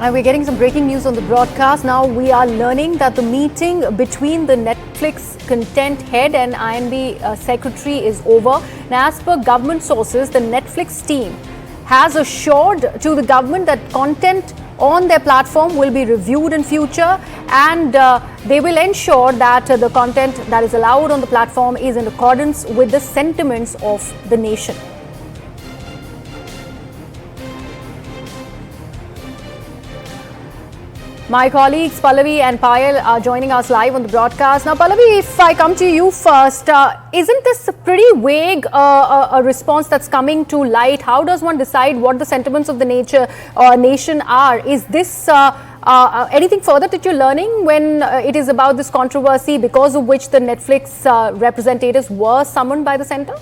And we're getting some breaking news on the broadcast. Now we are learning that the meeting between the Netflix content head and INB secretary is over. Now, as per government sources, the Netflix team has assured to the government that content on their platform will be reviewed in future, and they will ensure that the content that is allowed on the platform is in accordance with the sentiments of the nation. My colleagues Pallavi and Payal are joining us live on the broadcast. Now, Pallavi, if I come to you first, isn't this a pretty vague a response that's coming to light? How does one decide what the sentiments of the nation are? Is this anything further that you're learning when it is about this controversy because of which the Netflix representatives were summoned by the centre?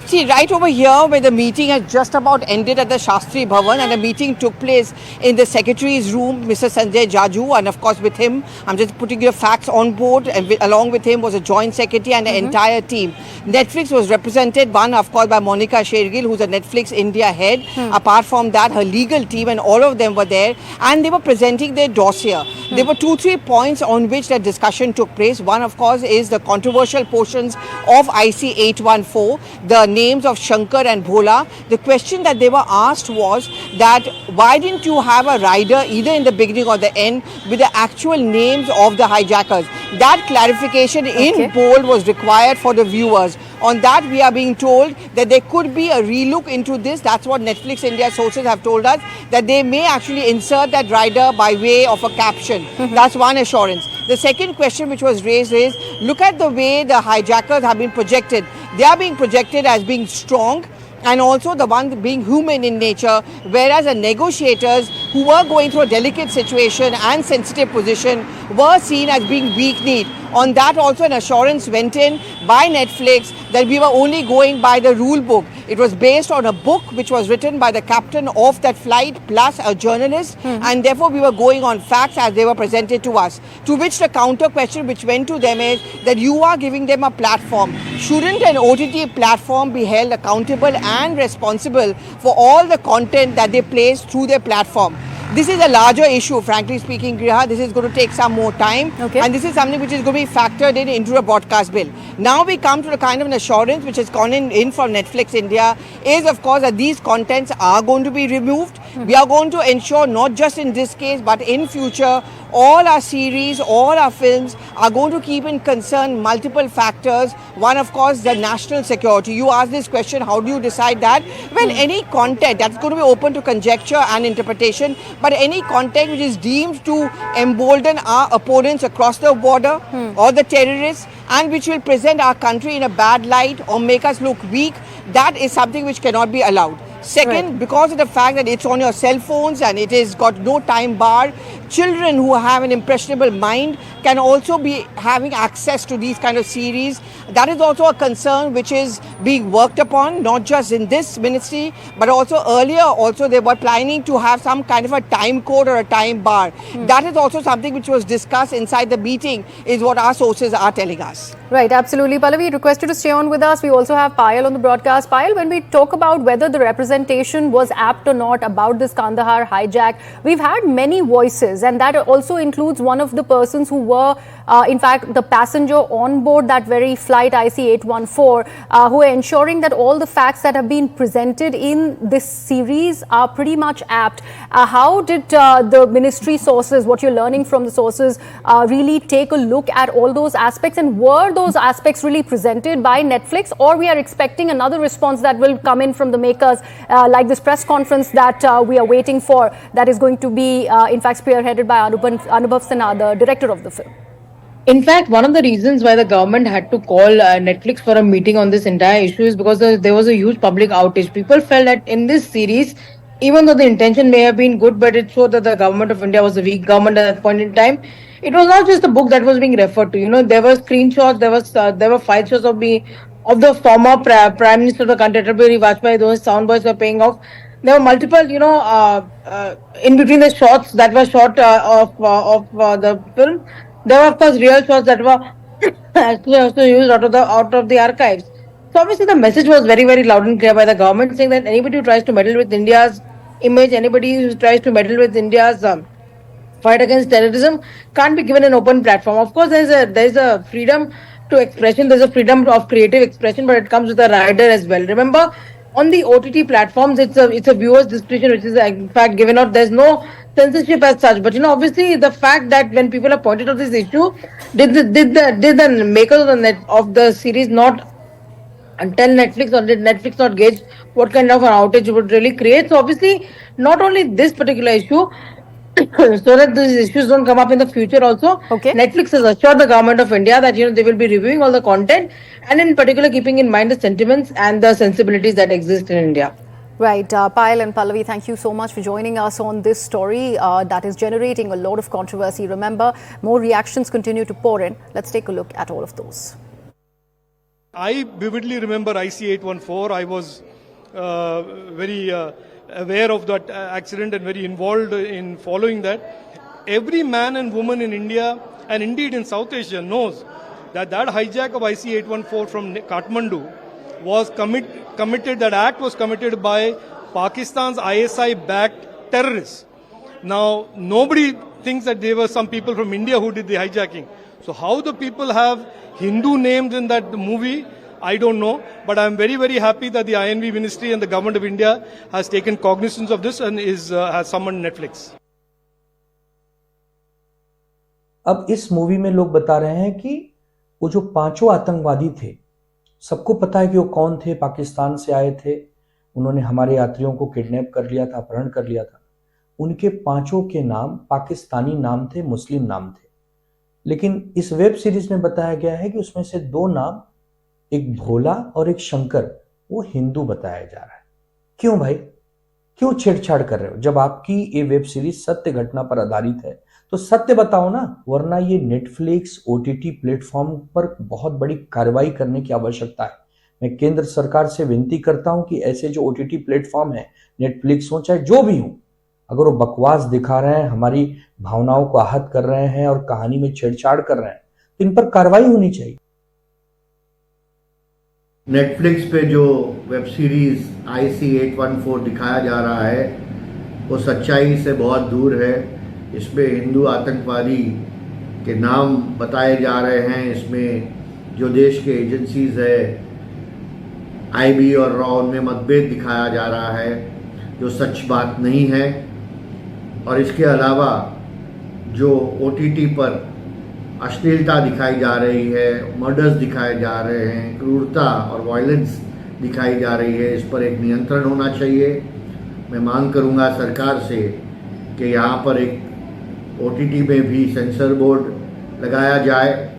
See, right over here where the meeting has just about ended at the Shastri Bhavan, and the meeting took place in the secretary's room, Mr. Sanjay Jaju, and of course with him, I'm just putting your facts on board, and along with him was a joint secretary and the entire team. Netflix was represented, one of course by Monica Shergill, who's a Netflix India head. Apart from that, her legal team and all of them were there, and they were presenting their dossier. There were 2-3 points on which the discussion took place. One, of course, is the controversial portions of IC 814, the names of Shankar and Bhola. The question that they were asked was that why didn't you have a rider either in the beginning or the end with the actual names of the hijackers? That clarification in bold was required for the viewers. On that, we are being told that there could be a relook into this. That's what Netflix India sources have told us, that they may actually insert that rider by way of a caption. That's one assurance. The second question which was raised is, look at the way the hijackers have been projected. They are being projected as being strong, and also the one being human in nature, whereas the negotiators who were going through a delicate situation and sensitive position were seen as being weak-kneed. On that also an assurance went in by Netflix that we were only going by the rule book. It was based on a book which was written by the captain of that flight plus a journalist, and therefore we were going on facts as they were presented to us. To which the counter question which went to them is that you are giving them a platform. Shouldn't an OTT platform be held accountable and responsible for all the content that they place through their platform? This is a larger issue, frankly speaking, Griha. This is going to take some more time. And this is something which is going to be factored into a broadcast bill. Now we come to the kind of an assurance which has gone in from Netflix India is, of course, that these contents are going to be removed. We are going to ensure, not just in this case, but in future, all our series, all our films are going to keep in concern multiple factors. One, of course, the national security. You asked this question, how do you decide that? Well, any content that's going to be open to conjecture and interpretation, but any content which is deemed to embolden our opponents across the border or the terrorists, and which will present our country in a bad light or make us look weak, that is something which cannot be allowed. Second, because of the fact that it's on your cell phones and it has got no time bar, children who have an impressionable mind can also be having access to these kind of series. That is also a concern which is being worked upon, not just in this ministry, but also earlier also they were planning to have some kind of a time code or a time bar. That is also something which was discussed inside the meeting, is what our sources are telling us. Right, absolutely. Pallavi, request you to stay on with us. We also have Payal on the broadcast. Payal, when we talk about whether the representation was apt or not about this Kandahar hijack, we've had many voices, and that also includes one of the persons who were, in fact, the passenger on board that very flight IC 814, who are ensuring that all the facts that have been presented in this series are pretty much apt. How did the ministry sources, what you're learning from the sources, really take a look at all those aspects, and were those aspects really presented by Netflix, or we are expecting another response that will come in from the makers, like this press conference that we are waiting for, that is going to be in fact spearheaded by Anubhav Sinha, the director of the film? In fact, one of the reasons why the government had to call Netflix for a meeting on this entire issue is because there was a huge public outage. People felt that in this series, even though the intention may have been good, but it showed that the government of India was a weak government at that point in time. It was not just the book that was being referred to. You know, there were screenshots, there were file shots of the former Prime Minister of the country, Atal Vajpayee. Those soundbites were paying off. There were multiple, in between the shots that were shot of the film. There were, of course, real shots that were actually also used out of the archives. So So obviously the message was very, very loud and clear by the government, saying that anybody who tries to meddle with India's image, anybody who tries to meddle with India's fight against terrorism can't be given an open platform. Of course, there's a freedom to expression, there's a freedom of creative expression, but it comes with a rider as well. Remember, on the OTT platforms, it's a viewer's discretion which is in fact given out. There's no censorship as such. But obviously, the fact that when people have pointed out this issue, did the makers of the series not and tell Netflix, or did Netflix not gauge what kind of an outage it would really create? So obviously, not only this particular issue, so that these issues don't come up in the future also, Okay. Netflix has assured the government of India that they will be reviewing all the content, and in particular keeping in mind the sentiments and the sensibilities that exist in India. Right, Payal and Pallavi, thank you so much for joining us on this story that is generating a lot of controversy. Remember, more reactions continue to pour in. Let's take a look at all of those. I vividly remember IC 814. I was very aware of that accident and very involved in following that. Every man and woman in India and indeed in South Asia knows that hijack of IC 814 from Kathmandu was committed. That act was committed by Pakistan's ISI-backed terrorists. Now, nobody thinks that there were some people from India who did the hijacking. So how the people have Hindu names in that movie, I don't know. But I'm very, very happy that the INV Ministry and the Government of India has taken cognizance of this and has summoned Netflix. अब इस movie में लोग बता रहे हैं कि वो जो पांचों आतंकवादी थे, सबको पता है कि वो कौन थे, पाकिस्तान से आए थे, उन्होंने हमारे यात्रियों को किडनैप कर लिया था, अपहरण कर लिया था। उनके पांचों के नाम पाकिस्तानी नाम थे, मुस्लिम नाम थे। लेकिन इस वेब सीरीज में बताया गया है कि उसमें से दो नाम, एक भोला और एक शंकर, वो हिंदू बताया जा रहा है। क्यों भाई, क्यों छेड़छाड़ कर रहे हो? जब आपकी ये वेब सीरीज सत्य घटना पर आधारित है तो सत्य बताओ ना, वरना ये नेटफ्लिक्स ओटीटी प्लेटफॉर्म पर बहुत बड़ी कार्रवाई करने की आवश्यकता है। मैं केंद्र सरकार से विनती करता हूं कि ऐसे जो ओटीटी प्लेटफॉर्म है, नेटफ्लिक्स हो चाहे जो भी हो, अगर वो बकवास दिखा रहे हैं, हमारी भावनाओं को आहत कर रहे हैं और कहानी में छेड़छाड़ कर रहे हैं, तो इन पर कार्रवाई होनी चाहिए। नेटफ्लिक्स पे जो वेब सीरीज IC 814 दिखाया जा रहा है वो सच्चाई से बहुत दूर है। इसमें हिंदू आतंकवादी के नाम बताए जा रहे हैं। इसमें जो देश के एजेंसीज है IB और रॉ, उनमें मतभेद दिखाया जा रहा है, जो सच बात नहीं है। और इसके अलावा जो OTT पर अश्लीलता दिखाई जा रही है, मर्डर्स दिखाए जा रहे हैं, क्रूरता और वायलेंस दिखाई जा रही है, इस पर एक नियंत्रण होना चाहिए। मैं मांग करूंगा सरकार से कि यहाँ पर एक OTT में भी सेंसर बोर्ड लगाया जाए